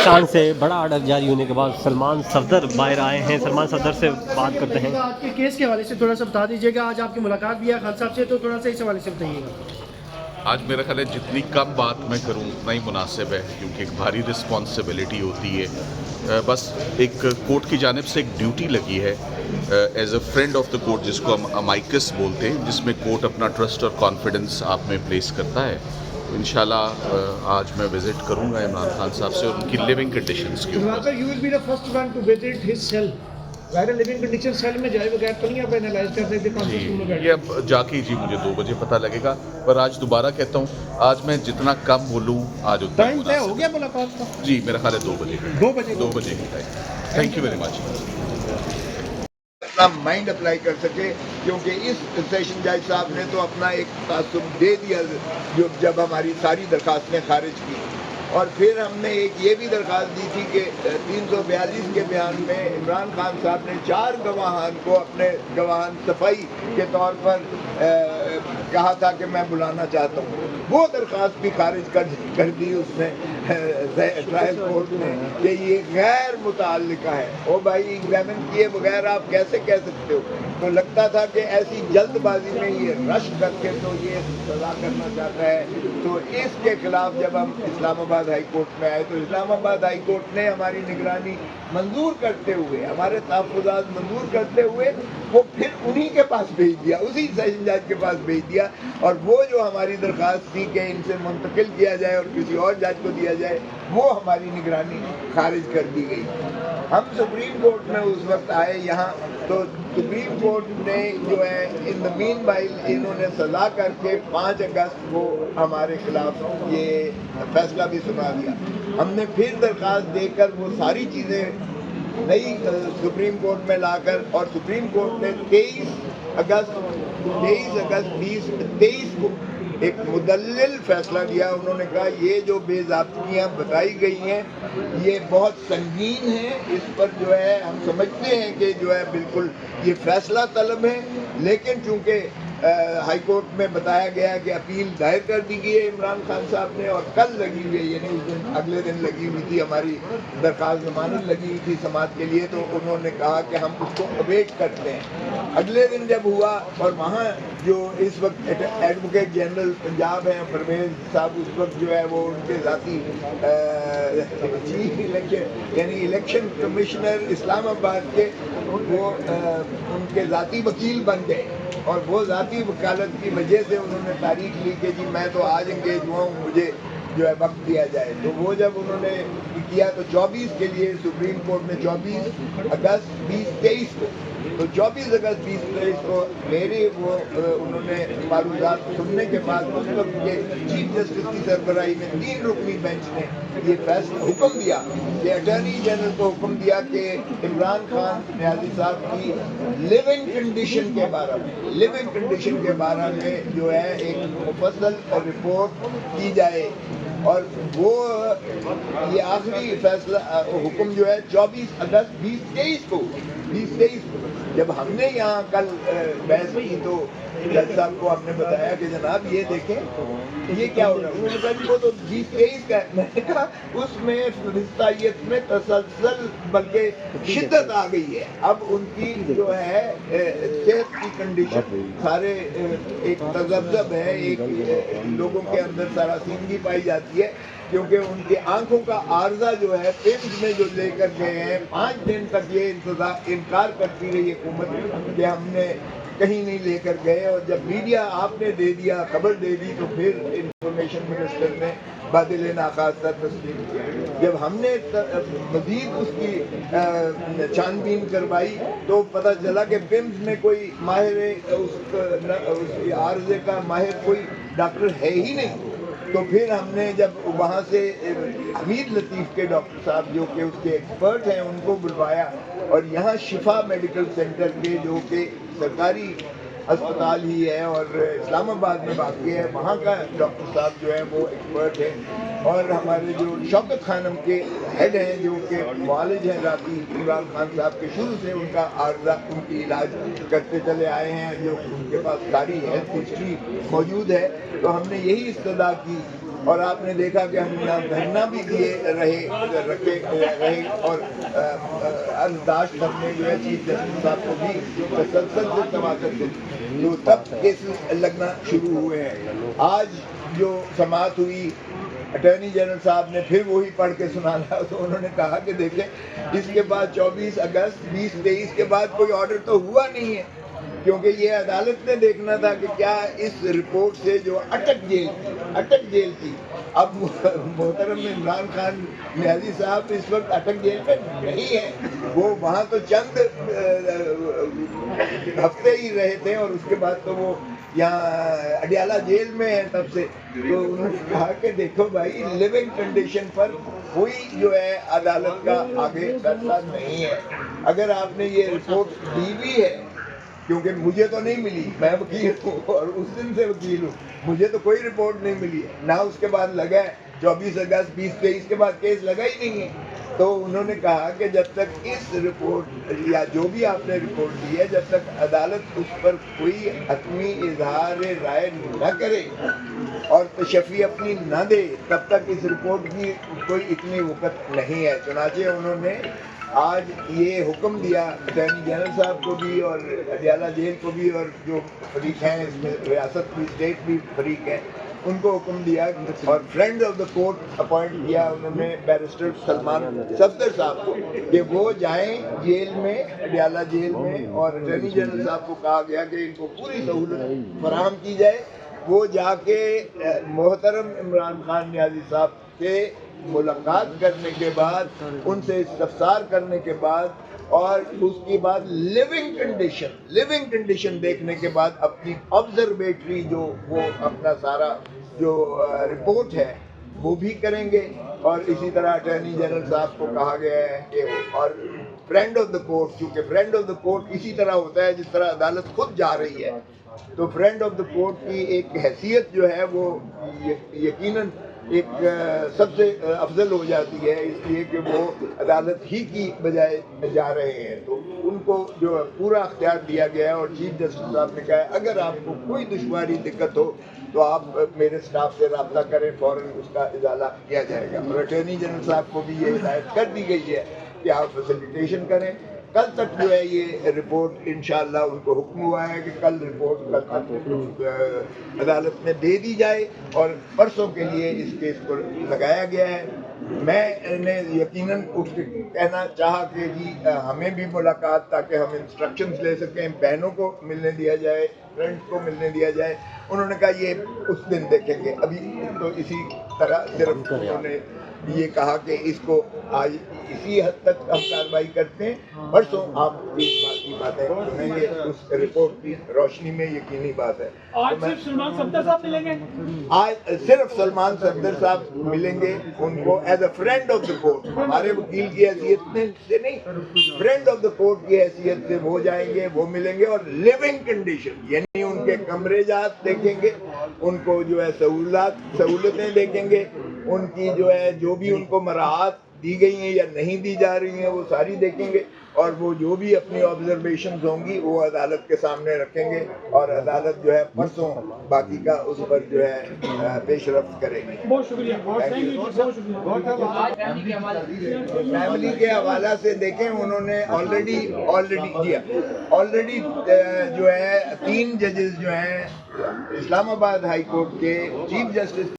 پاکستان سے بڑا آرڈر جاری ہونے کے بعد سلمان صفدر باہر آئے ہیں. سلمان صفدر سے بات کرتے ہیں. آج کے کیس کے حوالے سے تھوڑا سا بتا دیجیے گا. آج آپ کی ملاقات بھی ہے خان صاحب سے, تو تھوڑا سا اس حوالے سے بتائیے گا. آج میرا خیال ہے جتنی کم بات میں کروں اتنا ہی مناسب ہے، کیونکہ ایک بھاری رسپانسبلٹی ہوتی ہے. بس ایک کورٹ کی جانب سے ایک ڈیوٹی لگی ہے as a friend of the court, جس کو ہم امائکس بولتے ہیں، جس میں کورٹ اپنا ٹرسٹ اور کانفیڈنس آپ میں پلیس کرتا ہے. تو انشاءاللہ آج میں وزٹ کروں گا عمران خان صاحب سے اور ان کی لیونگ کنڈیشنز کے یہ اب جا کے جی مجھے 2 بجے پتہ لگے گا، پر آج دوبارہ کہتا ہوں آج میں جتنا کم بولوں آج اتنا ٹائم طے ہو گیا ملاقات کا؟ جی میرا خیال ہے 2 بجے 2 بجے کی time. Thank you very much. اپنا مائنڈ اپلائی کر سکے، کیونکہ اس سیشن جج صاحب نے تو اپنا ایک تعصب دے دیا جب ہماری ساری درخواستیں خارج کی. اور پھر ہم نے ایک یہ بھی درخواست دی تھی کہ 342 کے بیان میں عمران خان صاحب نے 4 گواہان کو اپنے گواہان صفائی کے طور پر کہا تھا کہ میں بلانا چاہتا ہوں. وہ درخواست بھی خارج کر دی اس نے ٹرائل کورٹ نے کہ یہ غیر متعلقہ ہے. او بھائی ایگزامن کیے بغیر آپ کیسے کہہ سکتے ہو؟ تو لگتا تھا کہ ایسی جلد بازی میں یہ رش کر کے تو یہ سزا کرنا چاہتا ہے. تو اس کے خلاف جب ہم اسلام آباد ہائی کورٹ میں آئے تو اسلام آباد ہائی کورٹ نے ہماری نگرانی منظور کرتے ہوئے، ہمارے تحفظات منظور کرتے ہوئے وہ پھر انہی کے پاس بھیج دیا، اسی سیشن جج کے پاس بھیج دیا. اور وہ جو ہماری درخواست تھی کہ ان سے منتقل کیا جائے اور کسی اور جج کو دیا جائے، وہ ہماری نگرانی خارج کر دی گئی. ہم سپریم کورٹ میں اس وقت آئے یہاں، تو سپریم کورٹ نے جو ہے ان دا مین وائل انہوں نے سزا کر کے 5 اگست کو ہمارے خلاف یہ فیصلہ بھی سنا دیا. ہم نے پھر درخواست دے کر وہ ساری چیزیں نئی سپریم کورٹ میں لا کر، اور سپریم کورٹ نے 23 اگست 2023 کو ایک مدلل فیصلہ دیا. انہوں نے کہا یہ جو بے ضابطگیاں بتائی گئی ہیں یہ بہت سنگین ہیں، اس پر جو ہے ہم سمجھتے ہیں کہ جو ہے بالکل یہ فیصلہ طلب ہے. لیکن چونکہ ہائی کورٹ میں بتایا گیا کہ اپیل دائر کر دی گئی ہے عمران خان صاحب نے، اور کل لگی ہوئی ہے، یعنی اس دن اگلے دن لگی ہوئی تھی ہماری درخواست ضمانت لگی ہوئی تھی سماعت کے لیے، تو انہوں نے کہا کہ ہم اس کو اویٹ کرتے ہیں. اگلے دن جب ہوا، اور وہاں جو اس وقت ایڈوکیٹ جنرل پنجاب ہیں پرویز صاحب، اس وقت جو ہے وہ ان کے ذاتی چیف الیکشن یعنی الیکشن کمشنر اسلام آباد کے، وہ ان کے ذاتی وکیل بن گئے. اور وہ ذاتی وکالت کی وجہ سے انہوں نے تاریخ لی کہ جی میں تو آج انگیج ہوا ہوں، مجھے جو ہے وقت دیا جائے. تو وہ جب انہوں نے کیا تو 24 کے لیے سپریم کورٹ نے 24 اگست 2023 کو، تو 24 اگست 2023 کو میرے وہ انہوں نے معروضات سننے کے بعد اس وقت کے چیف جسٹس کی سربراہی میں 3 رکنی بینچ نے یہ فیصلہ حکم دیا کہ اٹارنی جنرل کو حکم دیا کہ عمران خان نیازی صاحب کی لیونگ کنڈیشن کے بارے میں جو ہے ایک مفصل رپورٹ کی جائے. اور وہ یہ آخری فیصلہ حکم جو ہے 24 اگست 2023 کو جب ہم نے یہاں کل بحث کی تو جج صاحب کو ہم نے بتایا کہ جناب یہ دیکھیں یہ کیا ہو رہا ہے. انہوں نے کہا وہ تو 2023 کا ہے. میں نے کہا اس میں فلسطینیت میں تسلسل بلکہ شدت آ گئی ہے. اب ان کی جو ہے صحت کی کنڈیشن سارے ایک تذبذب ہے، ایک لوگوں کے اندر سراسیمگی پائی جاتی ہے، کیونکہ ان کی آنکھوں کا عارضہ جو ہے پیمز میں جو لے کر گئے ہیں 5 دن تک یہ انکار کرتی رہی حکومت کہ ہم نے کہیں نہیں لے کر گئے. اور جب میڈیا آپ نے دے دیا، خبر دے دی، تو پھر انفارمیشن منسٹر نے بادل ناخواستہ تسلیم کیا. جب ہم نے مزید اس کی چھان بین کروائی تو پتہ چلا کہ پیمز میں کوئی ماہر اس عارضے کا ماہر کوئی ڈاکٹر ہے ہی نہیں. تو پھر ہم نے جب وہاں سے حمید لطیف کے ڈاکٹر صاحب جو کہ اس کے ایکسپرٹ ہیں ان کو بلوایا، اور یہاں شفا میڈیکل سینٹر کے جو کہ سرکاری اسپتال ہی ہے اور اسلام آباد میں واقع ہے، وہاں کا ڈاکٹر صاحب جو ہے وہ ایکسپرٹ ہے. اور ہمارے جو شوکت خانم کے ہیڈ ہیں جو کہ معالج ہیں ذاتی عمران خان صاحب کے، شروع سے ان کا عارضہ ان کی علاج کرتے چلے آئے ہیں، جو ان کے پاس ساری ہیلتھ ہسٹری موجود ہے. تو ہم نے یہی استدعا کی اور آپ نے دیکھا کہ ہم یہاں دھرنا بھی دیے رہے اور ارداشت ہم نے جو ہے چیف جسٹس صاحب کو بھی تسلسل سے تبادلہ دی، تو تب کیسز لگنا شروع ہوئے ہیں۔ آج جو سماعت ہوئی اٹارنی جنرل صاحب نے پھر وہی پڑھ کے سنانا، تو انہوں نے کہا کہ دیکھیں اس کے بعد 24 اگست 2023 کے بعد کوئی آرڈر تو ہوا نہیں ہے، کیونکہ یہ عدالت نے دیکھنا تھا کہ کیا اس رپورٹ سے جو اٹک جیل تھی، اب محترم عمران خان نیازی صاحب اس وقت اٹک جیل میں نہیں ہیں، وہ وہاں تو چند ہفتے ہی رہے تھے اور اس کے بعد تو وہ یہاں اڈیالہ جیل میں ہیں تب سے۔ تو انہوں نے کہا کہ دیکھو بھائی لیونگ کنڈیشن پر کوئی جو ہے عدالت کا آگے فیصلہ نہیں ہے۔ اگر آپ نے یہ رپورٹ دی بھی ہے، کیونکہ مجھے تو نہیں ملی، میں وکیل ہوں اور اس دن سے وکیل ہوں، مجھے تو کوئی رپورٹ نہیں ملی ہے، نہ اس کے بعد لگا ہے 24 اگست 2023 کے بعد کیس لگا ہی نہیں ہے۔ تو انہوں نے کہا کہ جب تک اس رپورٹ یا جو بھی آپ نے رپورٹ دی ہے، جب تک عدالت اس پر کوئی حتمی اظہار رائے نہ کرے اور تشفی اپنی نہ دے، تب تک اس رپورٹ کی کوئی اتنی وقت نہیں ہے۔ چنانچہ انہوں نے آج یہ حکم دیا اٹارنی جنرل صاحب کو بھی اور اڈیالہ جیل کو بھی، اور جو فریق ہیں اس میں ریاست بھی اسٹیٹ بھی فریق ہیں، ان کو حکم دیا اور friend of the court appoint کیا انہوں نے بیرسٹر سلمان صفدر صاحب کو کہ وہ جائیں جیل میں، اڈیالہ جیل میں، اور اٹارنی جنرل صاحب کو کہا گیا کہ ان کو پوری سہولت فراہم کی جائے۔ وہ جا کے محترم عمران خان نیازی صاحب سے ملاقات کرنے کے بعد، ان سے استفسار کرنے کے بعد، اور اس کے بعد لیونگ کنڈیشن دیکھنے کے بعد اپنی آبزرویٹری جو وہ اپنا سارا جو رپورٹ ہے وہ بھی کریں گے۔ اور اسی طرح اٹارنی جنرل صاحب کو کہا گیا ہے کہ اور فرینڈ آف دا کورٹ، کیونکہ فرینڈ آف دا کورٹ اسی طرح ہوتا ہے جس طرح عدالت خود جا رہی ہے، تو فرینڈ آف دا کورٹ کی ایک حیثیت جو ہے وہ یقیناً ایک سب سے افضل ہو جاتی ہے، اس لیے کہ وہ عدالت ہی کی بجائے جا رہے ہیں، تو ان کو جو پورا اختیار دیا گیا ہے۔ اور چیف جسٹس صاحب نے کہا ہے اگر آپ کو کوئی دشواری دقت ہو تو آپ میرے سٹاف سے رابطہ کریں، فوراً اس کا ازالہ کیا جائے گا۔ اور اٹارنی جنرل صاحب کو بھی یہ ہدایت کر دی گئی ہے کہ آپ فیسیلیٹیشن کریں۔ کل تک جو ہے یہ رپورٹ انشاءاللہ ان کو حکم ہوا ہے کہ کل تک عدالت میں دے دی جائے، اور پرسوں کے لیے اس کیس کو لگایا گیا ہے۔ میں نے یقیناً اٹھ کے کہنا چاہا کہ جی ہمیں بھی ملاقات، تاکہ ہم انسٹرکشنز لے سکیں، بہنوں کو ملنے دیا جائے، فرینڈس کو ملنے دیا جائے۔ انہوں نے کہا یہ اس دن دیکھیں گے، ابھی تو اسی طرح صرف انہوں نے یہ کہا کہ اس کو آج اسی حد تک ہم کارروائی کرتے ہیں، پرسوں آپ اس بات کی بات ہے، یہ اس رپورٹ کی روشنی میں یقینی بات ہے۔ آج صرف سلمان صفدر صاحب ملیں گے؟ آج صرف سلمان صفدر صاحب ملیں گے، ان کو as a friend of the court, ہمارے وکیل کی حیثیت سے نہیں، فرینڈ آف دا کورٹ کی حیثیت سے وہ جائیں گے، وہ ملیں گے، اور لیونگ کنڈیشن یعنی ان کے کمرے جات دیکھیں گے، ان کو جو ہے سہولتیں دیکھیں گے، ان کی جو ہے جو بھی ان کو مراحت دی گئی ہیں یا نہیں دی جا رہی ہیں وہ ساری دیکھیں گے، اور وہ جو بھی اپنی آبزرویشنز ہوں گی وہ عدالت کے سامنے رکھیں گے، اور عدالت جو ہے پرسوں باقی کا اس پر جو ہے پیش رفت کرے گی۔ بہت شکریہ، بہت شکریہ۔ فیملی کے حوالہ سے دیکھیں، انہوں نے آلریڈی جو ہے 3 ججز جو ہیں اسلام آباد ہائی کورٹ کے چیف جسٹس